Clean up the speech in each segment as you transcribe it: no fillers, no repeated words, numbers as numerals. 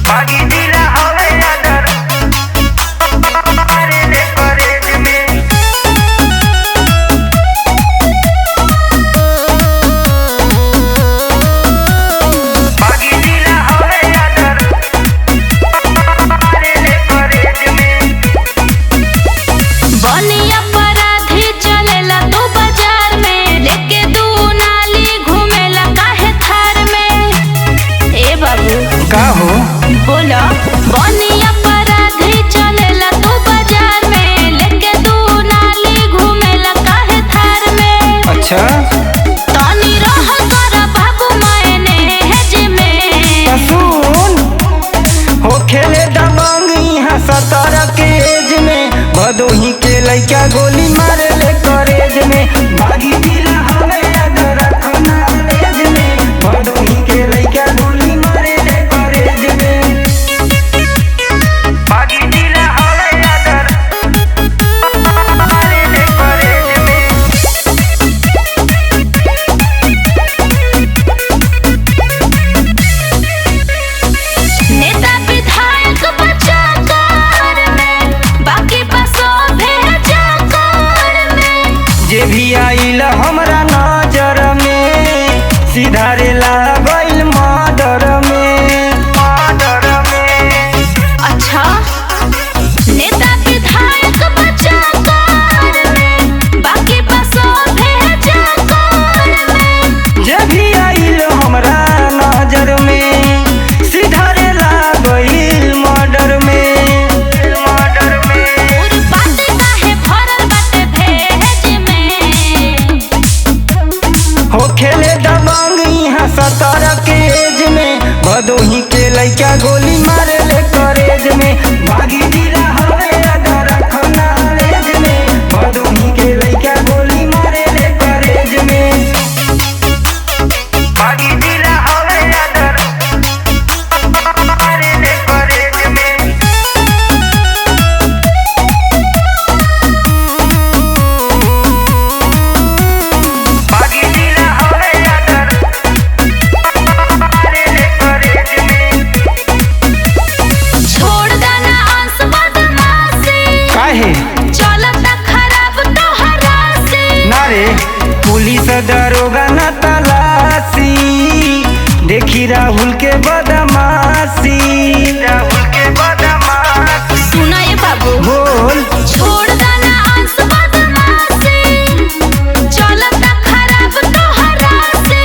बागी जिला हवे अदर मारे ले कॉलेज में। बागी जिला हवे अदर मारे ले कॉलेज में। बनी अपराधी चलेला तू बाजार में, लेके दू नाली घूमेला काहे थार में। ए बाबू का हो बोला। बनी अपराधी चलेला तू बाजार में, लेके दू नाली घूमेला काहे थार में। अच्छा तनी रह कर बाबू मैंने हेज में। सुन हो खेले दबंग यहाँ 17 के एज में, भदोही के लइका गोली मारे ले कॉलेज में। बागी जिला हवे अदर कॉलेज में, भदोही के लइका गोली मारे ले कॉलेज में। बागी जिला हवे अदर मारे ले कॉलेज में। नेता विधायक बचा कर में, बाकी बसो भेजा कर में। जे भी आइल हमरा नजर में, सीधारे लागल मर्डर में। अच्छा नेता विधायक बचा कर में, बाकी बसो भेजा कर में। जे भी आइल हमरा नजर में, सीधारे लागल मर्डर में। और बात काहे भरल बाटे भेज में। हो खेले दबंग यहाँ 17 के एज में, भदोही के लइका गोली मारे ले कॉलेज में। बागी जिला हवे अदर कॉलेज में, भदोही के लइका गोली मारे ले कॉलेज में। बागी जिला हवे अदर मारे ले कॉलेज में। बागी जिला हवे अदर मारे ले कॉलेज में। छोड़ देना अंश बदमाशी, काहे चलता खराब तोहरा से। ना रे पुलिस दरोगा न तलाशी, देखी राहुल के बदमाशी। सुना ये बाबू बोल छोड़ देना अंश बदमाशी, चलता खराब तोहरा से।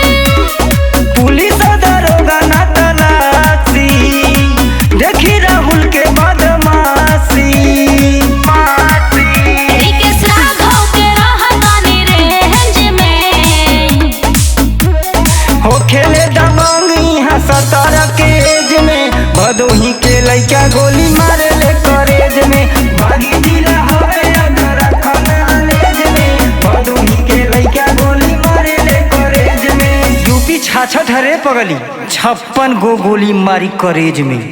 पुलिस दरोगा न तलाशी, देखी राहुल के बदमाशी। रिकेश राघव के रहतानी रेंज में। हो खेले दबंग यहाँ 17 के एज में, भदोही के लइका गोली मारे ले कॉलेज में। बागी जिला हवे अदर कॉलेज में, भदोही के लइका गोली मारे ले कॉलेज में। यूपी 66 रे पगली 56 गो गोली मारी कॉलेज में।